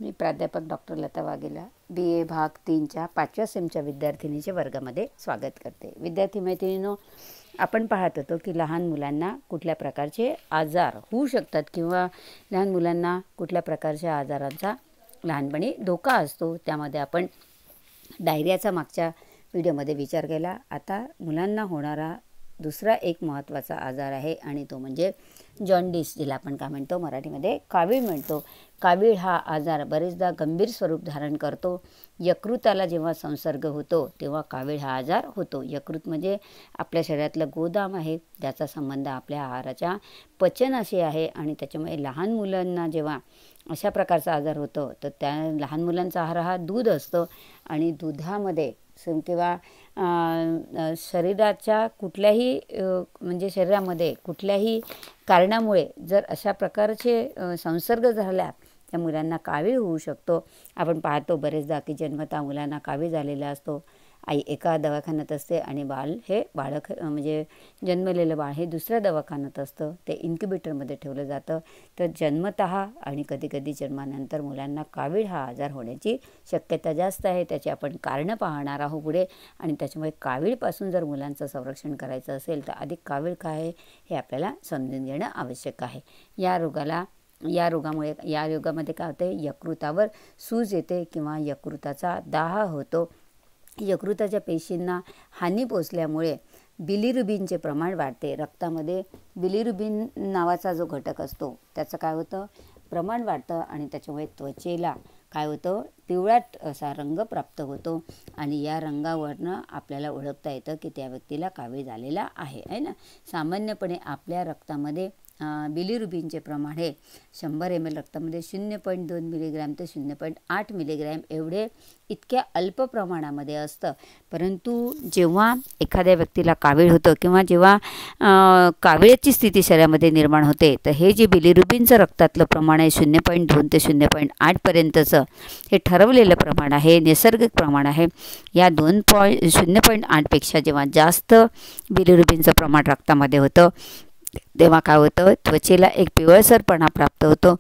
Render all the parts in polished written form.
मी प्राध्यापक doctor Lata Vaghela BA भाग 3च्या 5व्या सेमच्या विद्यार्थिनीचे वर्गामध्ये स्वागत करते। विद्यार्थी मैत्रिणींनो, आपण पाहत होतो की लहान मुलांना कुठल्या प्रकारचे आजार होऊ शकतात किंवा लहान मुलांना कुठल्या प्रकारच्या आजारांचा लहानपणी धोका असतो। त्यामध्ये आपण डायरियाचा मागच्या व्हिडिओमध्ये विचार केला। आता मुलांना होणारा दुसरा एक महत्त्वाचा आजार आहे आणि तो म्हणजे जॉन्डिस, जिला आपण काय म्हणतो मराठीमध्ये कावीळ म्हणतो। कावीळ हा आजार बरेचदा गंभीर स्वरूप धारण करतो। यकृताला जेव्हा संसर्ग होतो तेव्हा कावीळ हा आजार होतो। यकृत म्हणजे आपल्या शरीरातलं गोदाम आहे, ज्याचा संबंध आपल्या आहाराच्या पचनाशी आहे आणि त्याच्यामुळे लहान मुलांना जेव्हा अशा प्रकारचा आजार होतो तर त्या लहान मुलांचा आहार हा दूध असतो आणि दुधामध्ये किंवा शरीराच्या कुठल्याही म्हणजे शरीरामध्ये कुठल्याही कारणामुळे जर अशा प्रकारचे संसर्ग झाला त्या मुलांना कावीळ होऊ शकतो। आपण पाहतो बरेचदा की जन्मतः मुलांना कावीळ झालेला असतो। आई एका दवाखान्यात असते आणि बाळक म्हणजे जन्मलेलं बाळ हे दुसऱ्या दवाखान्यात असतं, ते इन्क्युबेटरमध्ये ठेवलं जातं। तर जन्मतः आणि कधीकधी जन्मानंतर मुलांना कावीळ हा आजार होण्याची शक्यता जास्त आहे। त्याची आपण कारणं पाहणार आहोत पुढे आणि त्याच्यामुळे कावीळपासून जर मुलांचं संरक्षण करायचं असेल तर आधी कावीळ काय आहे हे आपल्याला समजून घेणं आवश्यक आहे। या रोगामध्ये काय होते, यकृतावर सूज येते किंवा यकृताचा दाह होतो। यकृताच्या पेशींना हानी पोचल्यामुळे बिलिरुबिनचे प्रमाण वाढते। रक्तामध्ये बिलिरुबिन नावाचा जो घटक असतो त्याचं काय होतं, प्रमाण वाढतं आणि त्याच्यामुळे त्वचेला काय होतं, पिवळट असा रंग प्राप्त होतो आणि या रंगावरनं आपल्याला ओळखता येतं की त्या व्यक्तीला कावीळ झालेला आहे ना। सामान्यपणे आपल्या रक्तामध्ये बिलिरुबिनचे प्रमाण हे 100 ml रक्तामध्ये 0.2 मिलीग्रॅम ते 0.8 मिलीग्रॅम एवढे इतक्या अल्प प्रमाणामध्ये असतं। परंतु जेव्हा एखाद्या व्यक्तीला कावीळ होतं किंवा जेव्हा कावीळाची स्थिती शरीरामध्ये निर्माण होते तर हे जे बिलिरुबिनचं रक्तातलं प्रमाण आहे 0.2 ते 0.8 पर्यंतचं हे ठरवलेलं प्रमाण आहे, नैसर्गिक प्रमाण आहे। या 0.8 पेक्षा जेव्हा जास्त बिलिरुबिनचं प्रमाण रक्तामध्ये होतं तेव्हा काय होतं, त्वचेला एक पिवळसरपणा प्राप्त होतो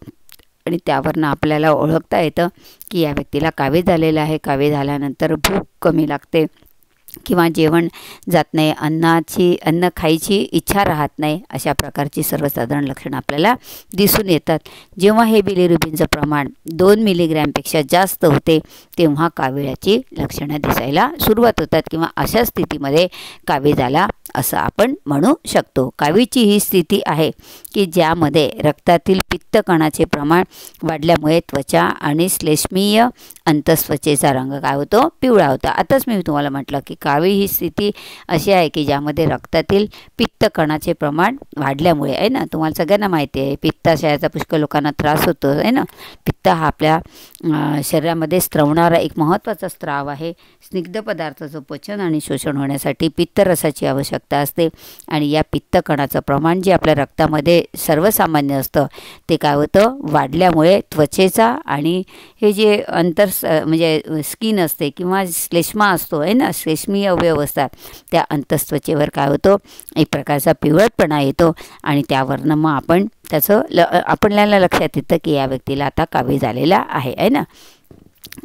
आणि त्यावरनं आपल्याला ओळखता येतं की या व्यक्तीला कावीळ झालेला आहे। कावीळ झाल्यानंतर भूक कमी लागते किंवा जेवण जात नाही, अन्न खायची इच्छा राहत नाही, अशा प्रकारची सर्वसाधारण लक्षणं आपल्याला दिसून येतात। जेव्हा हे बिलिरुबिनचं प्रमाण 2 मिलीग्रॅमपेक्षा जास्त होते तेव्हा कावीळाची लक्षणं दिसायला सुरुवात होतात किंवा अशा स्थितीमध्ये कावीळ झाला असं आपण म्हणू शकतो। कावीळची ही स्थिती आहे की ज्यामध्ये रक्तातील पित्त कणाचे प्रमाण वाढल्यामुळे त्वचा आणि श्लेष्मीय अंतस्त्वचेचा रंग काय होतो, पिवळा होता। आताच मी तुम्हाला म्हटलं की कावीळ ही स्थिती अशी आहे की ज्यामध्ये रक्तातील पित्त कणाचे प्रमाण वाढल्यामुळे आहे ना। तुम्हाला सगळ्यांना माहिती आहे पित्ताशयाचा पुष्कळ लोकांना त्रास होतो आहे ना। पित्त हा आपल्या शरीरामध्ये स्त्रवणारा एक महत्त्वाचा स्त्राव आहे। स्निग्ध पदार्थाचं पचन आणि शोषण होण्यासाठी पित्तरसाची आवश्यकता असते आणि या पित्त कणाचं प्रमाण जे आपल्या रक्तामध्ये सर्वसामान्य असतं ते काय होतं, वाढल्यामुळे त्वचेचा आणि हे जे म्हणजे स्किन असते किंवा श्लेष्मा असतो आहे ना, श्लेष्मीय अवयव असतात त्या अंतस्त्वचेवर काय होतं, एक प्रकारचा पिवळटपणा येतो आणि त्यावरनं मग आपण आपल्याला लक्षात येतं की या व्यक्तीला आता कावीळ झालेला आहे ना।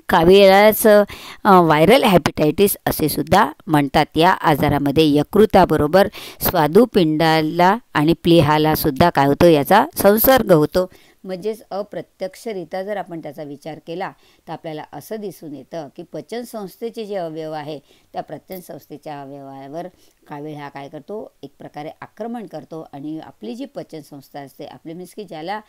कावीळाच व्हायरल हेपेटायटिस असे सुद्धा म्हणतात। या आजारामध्ये यकृताबरोबर स्वादुपिंडाला आणि प्लीहाला सुद्धा काय होतं, याचा संसर्ग होतो। म्हणजेच अप्रत्यक्षरित्या जर आपण त्याचा विचार केला तर आपल्याला असं दिसून येतं की पचनसंस्थेचे जे अवयव आहे त्या पचनसंस्थेच्या अवयवावर कावीळ हा काय करतो, एक प्रकारे आक्रमण करतो आणि आपली जी पचनसंस्था असते आपली मीन्स की ज्याला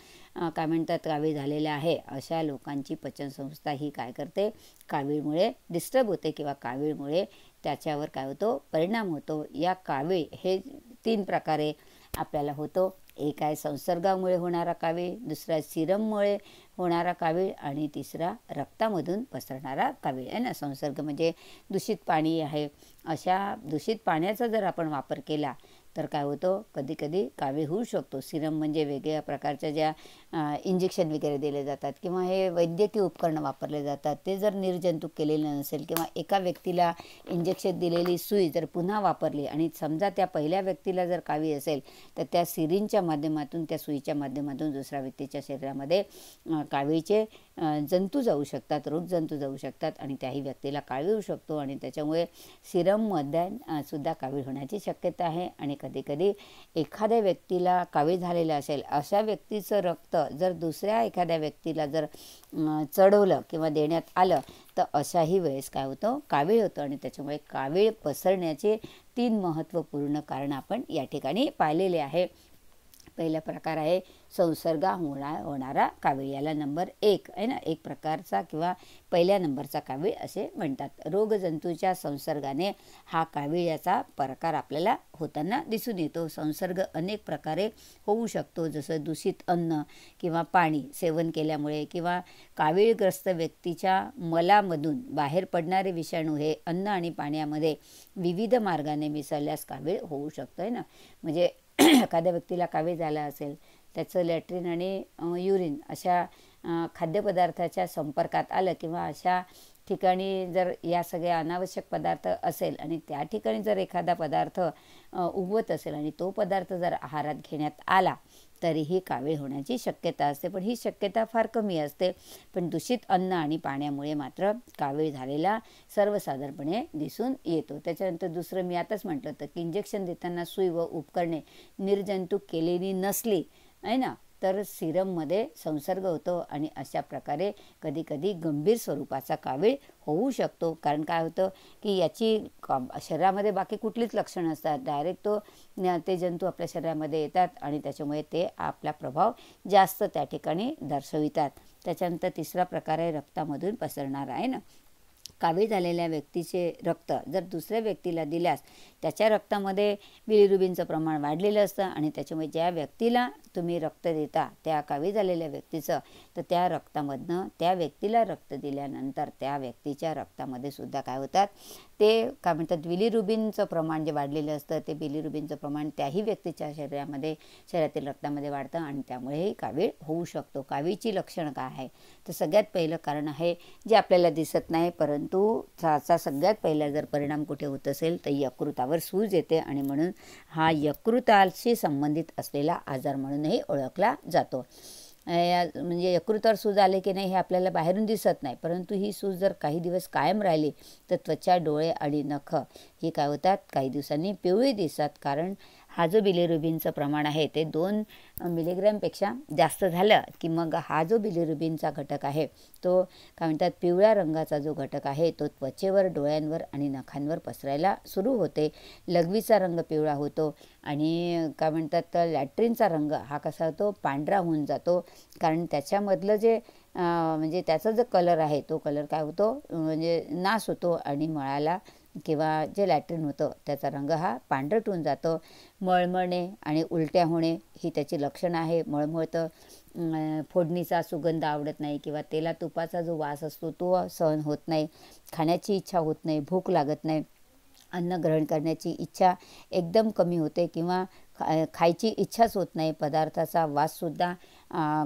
काय म्हणतात कावीळ झालेलं आहे अशा लोकांची पचनसंस्था ही काय करते, कावीळमुळे डिस्टर्ब होते किंवा कावीळमुळे त्याच्यावर काय होतो, परिणाम होतो। या कावीळ हे 3 प्रकारे आपल्याला होतो। एक आहे संसर्गामुळे होणारा कावीळ, दुसरा सिरममुळे होणारा कावीळ आणि तिसरा रक्तामधून पसरणारा कावीळ आहे ना। संसर्ग म्हणजे दूषित पाणी आहे, अशा दूषित पाण्याचा जर आपण वापर केला तर काय होतं, कधी कधी कावीळ होऊ शकतो. सिरम म्हणजे वेगवेगळ्या प्रकारच्या ज्या इंजेक्शन वगैरे दिले जातात किंवा हे वैद्यकीय उपकरणं वापरले जातात, ते जर निर्जंतुक केलेले नसेल किंवा एका व्यक्तीला इंजेक्शन दिलेली सुई जर पुन्हा वापरली आणि समजा त्या पहिल्या व्यक्तीला जर कावीळ असेल, तर त्या सिरिंजच्या माध्यमातून, त्या सुईच्या माध्यमातून दुसऱ्या व्यक्तीच्या शरीरामध्ये कावीळचे जंतू जाऊ शकतात, रोगजंतू जाऊ शकतात आणि त्याही व्यक्तीला कावीळ होऊ शकतो. आणि त्याच्यामुळे सिरममध्ये सुद्धा कावीळ होण्याची शक्यता आहे. आणि कधीकधी एखाद्या व्यक्तीला कावीळ झालेलं असेल, अशा व्यक्तीचं रक्त जर दुसऱ्या एखाद्या व्यक्तीला जर चढवलं किंवा देण्यात आलं, तर अशाही वेळेस काय होतं, कावीळ होतं. आणि त्याच्यामुळे कावीळ पसरण्याचे 3 महत्त्वपूर्ण कारण आपण या ठिकाणी पाहिलेले आहे. पहिला प्रकार आहे होणारा कावीळ, याला नंबर 1 आहे ना, एक प्रकारचा किंवा पहिल्या नंबरचा कावीळ असे म्हणतात. रोगजंतूच्या संसर्गाने हा कावीळ याचा प्रकार आपल्याला होताना दिसून येतो. संसर्ग अनेक प्रकारे होऊ शकतो, जसं दूषित अन्न किंवा पाणी सेवन केल्यामुळे किंवा कावीळग्रस्त व्यक्तीच्या मलामधून बाहेर पडणारे विषाणू हे अन्न आणि पाण्यामध्ये विविध मार्गाने मिसळल्यास कावीळ होऊ शकतं आहे ना. म्हणजे एखाद्या व्यक्तीला कावीळ झाला असेल, त्याचं लॅट्रिन आणि युरिन अशा खाद्यपदार्थाच्या संपर्कात आलं किंवा अशा ठिकाणी जर या सगळ्या अनावश्यक पदार्थ असेल आणि त्या ठिकाणी जर एखादा पदार्थ उगवत असेल आणि तो पदार्थ जर आहारात घेण्यात आला, तरीही कावीळ होण्याची शक्यता असते. पण ही शक्यता फार कमी असते. पण दूषित अन्न आणि पाण्यामुळे मात्र कावीळ झालेला सर्वसाधारणपणे दिसून येतो. त्याच्यानंतर दुसरं मी आताच म्हटलं होतं की इंजेक्शन देताना सुई व उपकरणे निर्जंतुक केलेली नसली आहे ना, तर सिरममध्ये संसर्ग होतो आणि अशा प्रकारे कधीकधी गंभीर स्वरूपाचा कावीळ होऊ शकतो. कारण काय होतं की याची शरीरामध्ये बाकी कुठलीच लक्षणं नसतात, डायरेक्ट ते जंतू आपल्या शरीरामध्ये येतात आणि त्याच्यामुळे ते आपला प्रभाव जास्त त्या ठिकाणी दर्शवितात. त्याच्यानंतर तिसरा प्रकार आहे रक्तामधून पसरणारा आहे ना. कावीळ झालेल्या व्यक्तीचे रक्त जर दुसऱ्या व्यक्तीला दिल्यास त्याच्या रक्तामध्ये बिलिरुबिनचं प्रमाण वाढलेलं असतं आणि त्याच्यामुळे ज्या व्यक्तीला तुम्ही रक्त देता त्या कावीळ झालेल्या व्यक्तीचं, तर त्या रक्तामधनं त्या व्यक्तीला रक्त दिल्यानंतर त्या व्यक्तीच्या रक्तामध्ये सुद्धा काय होतात, ते काय म्हणतात, बिलिरुबिनचं प्रमाण जे वाढलेलं असतं, ते बिलिरुबिनचं प्रमाण त्याही व्यक्तीच्या शरीरातील रक्तामध्ये वाढतं आणि त्यामुळेही कावीळ होऊ शकतो. कावीळची लक्षणं काय आहे, तर सगळ्यात पहिलं कारण आहे जे आपल्याला दिसत नाही, परंतु त्याचा सगळ्यात पहिला जर परिणाम कुठे होत असेल तर यकृतावर सूज येते आणि म्हणून हा यकृताशी संबंधित असलेला आजार म्हणूनही ओळखला जातो. म्हणजे यकृतावर सूज आले की नाही हे आपल्याला बाहेरून दिसत नाही, परंतु ही सूज जर काही दिवस कायम राहिली तर त्वचा, डोळे आणि नख ही काय होतात, काही दिवसांनी पिवळी दिसतात. कारण हा जो बिलिरुबिनचं प्रमाण आहे ते 2 मिलीग्रॅमपेक्षा जास्त झालं की मग हा जो बिलिरुबिनचा घटक आहे तो काय म्हणतात, पिवळ्या रंगाचा जो घटक आहे तो त्वचेवर, डोळ्यांवर आणि नखांवर पसरायला सुरू होते. लघवीचा रंग पिवळा होतो आणि काय म्हणतात, तर लॅट्रिनचा रंग हा कसा होतो, पांढरा होऊन जातो. कारण त्याच्यामधलं जे म्हणजे त्याचा जो कलर आहे तो कलर काय होतो, म्हणजे नाश होतो आणि मळाला किंवा जे लॅट्रिन होतं त्याचा रंग हा पांढरट होऊन जातो. मळमळणे आणि उलट्या होणे ही त्याची लक्षणं आहे. मळमळतं, फोडणीचा सुगंध आवडत नाही किंवा तेला तुपाचा जो वास असतो तो सहन होत नाही, खाण्याची इच्छा होत नाही, भूक लागत नाही, अन्न ग्रहण करण्याची इच्छा एकदम कमी होते किंवा खायची इच्छाच होत नाही, पदार्थाचा वाससुद्धा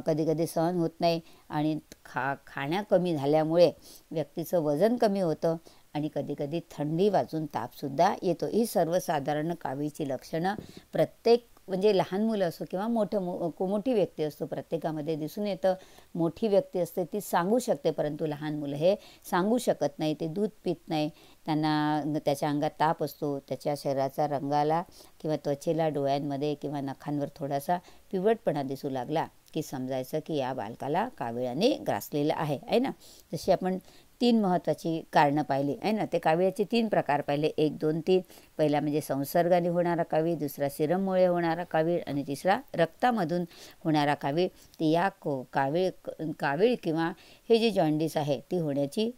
कधीकधी सहन होत नाही आणि खाण्या कमी झाल्यामुळे व्यक्तीचं वजन कमी होतं आणि कधीकधी थंडी वाजून तापसुद्धा येतो. ही सर्वसाधारण कावीळची लक्षणं प्रत्येक म्हणजे लहान मुलं असो किंवा मोठी व्यक्ती असतो प्रत्येकामध्ये दिसून येतं. मोठी व्यक्ती असते ती सांगू शकते, परंतु लहान मुलं हे सांगू शकत नाही. ते दूध पित नाही, त्यांना त्याच्या अंगात ताप असतो, त्याच्या शरीराचा रंगाला किंवा त्वचेला, डोळ्यांमध्ये किंवा नखांवर थोडासा पिवळटपणा दिसू लागला की समजायचं की या बालकाला कावीळाने ग्रासलेलं आहे ना. जशी आपण 3 महत्त्वाची कारणं पाहिली आहे ना, ते कावीळाचे 3 प्रकार पाहिले, 1, 2, 3. पहिला म्हणजे संसर्गाने होणारा कावीळ, दुसरा सिरममुळे होणारा कावीळ आणि तिसरा रक्तामधून होणारा कावीळ. ते या कावीळ किंवा हे जे जॉन्डिस आहे ती होण्याची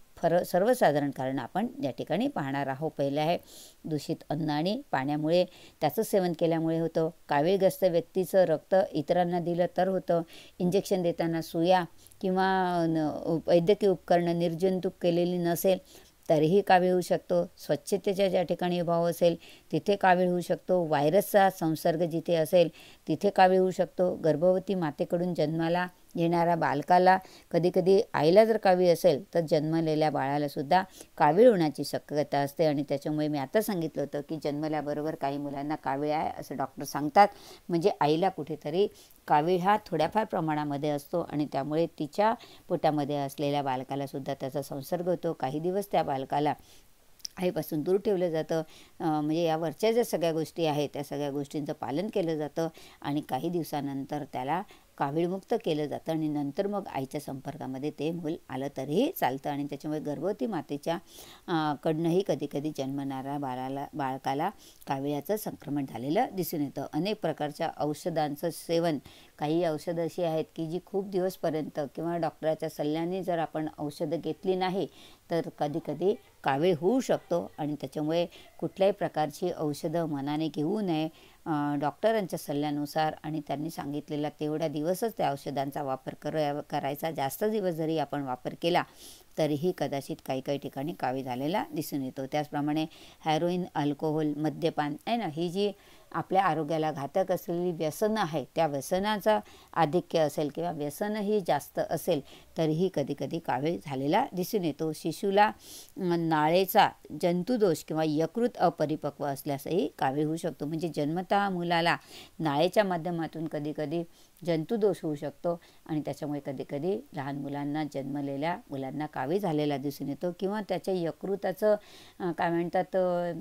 सर्वसाधारण कारण आपण या ठिकाणी पाहणार आहोत. पहिलं आहे दूषित अन्न आणि पाण्यामुळे, त्याचं सेवन केल्यामुळे होतं. कावीळग्रस्त व्यक्तीचं रक्त इतरांना दिलं तर होतं. इंजेक्शन देताना सुया किंवा वैद्यकीय उपकरणं निर्जंतुक केलेली नसेल तरीही कावीळ होऊ शकतो. स्वच्छतेच्या ज्या ठिकाणी अभाव असेल तिथे कावीळ होऊ शकतो. व्हायरसचा संसर्ग जिथे असेल तिथे कावीळ होऊ शकतो. गर्भवती मातेकडून जन्माला येणाऱ्या बालकाला, कधीकधी आईला जर कावीळ असेल तर जन्मलेल्या बाळालासुद्धा कावीळ होण्याची शक्यता असते. आणि त्याच्यामुळे मी आता सांगितलं होतं की जन्मल्याबरोबर काही मुलांना कावीळ आहे असं डॉक्टर सांगतात. म्हणजे आईला कुठेतरी कावीळ हा थोड्याफार प्रमाणामध्ये असतो आणि त्यामुळे तिच्या पोटामध्ये असलेल्या बालकालासुद्धा त्याचा संसर्ग होतो. काही दिवस त्या बालकाला आईपासून दूर ठेवलं जातं. म्हणजे या वरच्या ज्या सगळ्या गोष्टी आहेत त्या सगळ्या गोष्टींचं पालन केलं जातं आणि काही दिवसानंतर त्याला कावीळमुक्त केलं जातं आणि नंतर मग आईच्या संपर्कामध्ये ते मूल आलं तरीही चालतं. आणि त्याच्यामुळे गर्भवती मातेच्या कडनंही कधीकधी जन्मणाऱ्या बाळकाला काविळाचं संक्रमण झालेलं दिसून येतं. अनेक प्रकारच्या औषधांचं सेवन, काही औषधं अशी आहेत की जी खूप दिवसपर्यंत किंवा डॉक्टराच्या सल्ल्याने जर आपण औषधं घेतली नाही तर कधीकधी कावीळ होऊ शकतो. आणि त्याच्यामुळे कुठल्याही प्रकारची औषधं मनाने घेऊ नये. डॉक्टरांच्या सल्ल्यानुसार आणि त्यांनी सांगितलेला तेवढ्या दिवसच त्या औषधांचा वापर करायचा. जास्त दिवस जरी आपण वापर केला तरीही कदाचित काही काही ठिकाणी कावीळ झालेला दिसून येतो. त्याचप्रमाणे हेरोईन, अल्कोहोल, मद्यपान आहे ना, ही जी आपल्या आरोग्याला घातक असलेली व्यसनं आहे त्या व्यसनाचा आधिक्य असेल किंवा व्यसनही जास्त असेल तरीही कधीकधी कावीळ झालेला दिसून येतो. शिशुला नाळेचा जंतुदोष किंवा यकृत अपरिपक्व असल्यासही कावीळ होऊ शकतो. म्हणजे जन्मतः मुलाला नाळेच्या माध्यमातून कधीकधी जंतुदोष होऊ शकतो आणि त्याच्यामुळे कधीकधी लहान मुलांना, जन्मलेल्या मुलांना कावीळ झालेला दिसून येतो. किंवा त्याच्या यकृताचं काय म्हणतात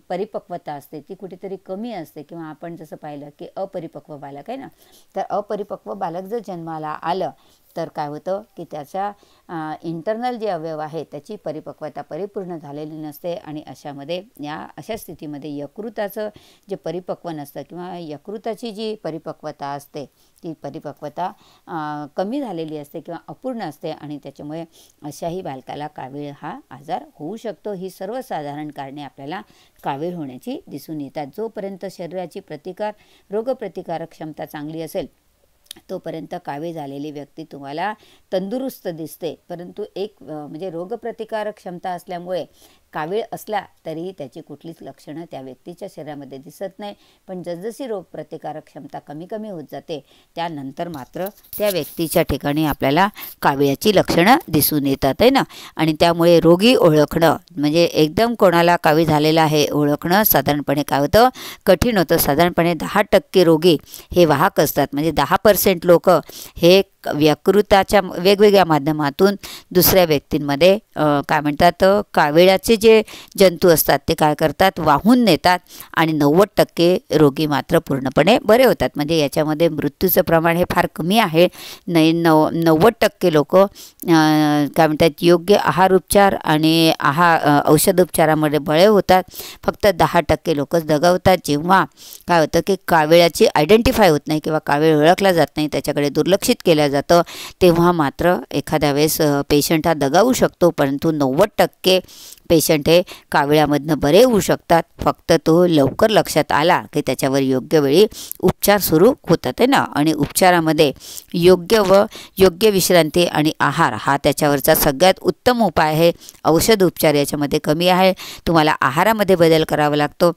परिपक्वता असते ती कुठेतरी कमी असते. किंवा आपण जसं पाहिलं की अपरिपक्व बालक आहे ना, तर अपरिपक्व बालक जर जन्माला आलं तर काय होतं की त्याच्या इंटरनल जे अवयव आहे त्याची परिपक्वता परिपूर्ण झालेली नसते आणि अशा स्थितीमध्ये यकृताचं जे परिपक्व नसतं किंवा यकृताची जी परिपक्वता असते ती परिपक्वता कमी झालेली असते किंवा अपूर्ण असते आणि त्याच्यामुळे अशाही बालकाला कावीळ हा आजार होऊ शकतो. ही सर्वसाधारण कारणे आपल्याला कावीळ होण्याची दिसून येतात. जोपर्यंत शरीराची रोगप्रतिकारक क्षमता चांगली असेल तोपर्यंत कावीळ झालेली व्यक्ती तुम्हाला तंदुरुस्त दिसते. परंतु म्हणजे रोगप्रतिकारक क्षमता असल्यामुळे कावीळ असला तरीही त्याची कुठलीच लक्षणं त्या व्यक्तीच्या शरीरामध्ये दिसत नाही. पण जसजशी रोगप्रतिकारक क्षमता कमी कमी होत जाते त्यानंतर मात्र त्या व्यक्तीच्या ठिकाणी आपल्याला काविळाची लक्षणं दिसून येतात आहे ना. आणि त्यामुळे रोगी ओळखणं, म्हणजे एकदम कोणाला कावीळ झालेला आहे ओळखणं साधारणपणे काय होतं, कठीण होतं. साधारणपणे 10% रोगी हे वाहक असतात. म्हणजे 10% लोक हे यकृताच्या वेगवेगळ्या माध्यमातून दुसऱ्या व्यक्तींमध्ये काय म्हणतात काविळाचे जे जंतू असतात ते काय करतात, वाहून नेतात आणि 90% रोगी मात्र पूर्णपणे बरे होतात. म्हणजे याच्यामध्ये मृत्यूचं प्रमाण हे फार कमी आहे. 90% लोक काय म्हणतात योग्य आहार उपचार आणि औषधोपचारामध्ये बळे होतात. फक्त 10% लोकच दगावतात. जेव्हा काय होतं की काविळाची आयडेंटिफाय होत नाही किंवा कावीळ ओळखला जात नाही, त्याच्याकडे दुर्लक्षित केलं जातं, तेव्हा मात्र एखाद्या वेळेस पेशंट हा दगावू शकतो. परंतु 90% पेशंट हे काविळामधनं बरे होऊ शकतात. फक्त तो लवकर लक्षात आला की त्याच्यावर योग्य वेळी उपचार सुरू होतात आहे ना. आणि उपचारामध्ये योग्य विश्रांती आणि आहार हा त्याच्यावरचा सगळ्यात उत्तम उपाय आहे. औषध उपचार याच्यामध्ये कमी आहे. तुम्हाला आहारामध्ये बदल करावा लागतो.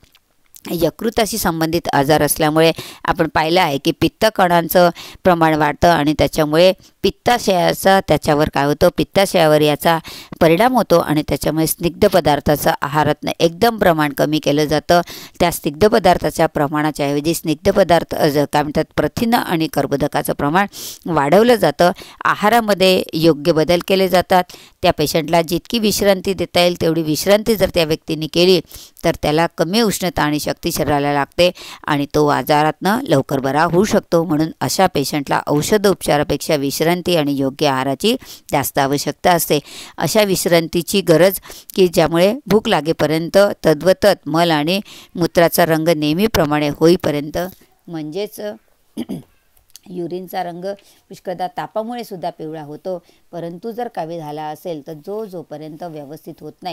यकृताशी संबंधित आजार असल्यामुळे आपण पाहिलं आहे की पित्तकणांचं प्रमाण वाढतं आणि त्याच्यामुळे पित्ताशयाचा त्याच्यावर काय होतं, पित्ताशयावर याचा परिणाम होतो आणि त्याच्यामुळे स्निग्ध पदार्थाचं आहारातनं एकदम प्रमाण कमी केलं जातं. त्या स्निग्ध पदार्थाच्या प्रमाणाच्या ऐवजी स्निग्ध पदार्थ काय म्हणतात प्रथिनं आणि कर्बोदकाचं प्रमाण वाढवलं जातं. आहारामध्ये योग्य बदल केले जातात. त्या पेशंटला जितकी विश्रांती देता येईल तेवढी विश्रांती जर त्या व्यक्तीने केली तर त्याला कमी उष्णता आणि शक्ती शरीराला लागते आणि तो आजारातनं लवकर बरा होऊ शकतो. म्हणून अशा पेशंटला औषध उपचारापेक्षा विश्रांती आणि योग्य आहाराची जास्त आवश्यकता असते. अशा विश्रांतीची गरज की ज्यामुळे भूक लागेपर्यंत तद्वतत मल आणि मूत्राचा रंग नेहमीप्रमाणे होईपर्यंत, म्हणजेच युरिनचा रंग पुष्कळदा तापामुळे सुद्धा पिवळा होतो. परंतु जर कावीळ झाला असेल तर जोपर्यंत व्यवस्थित होत नाही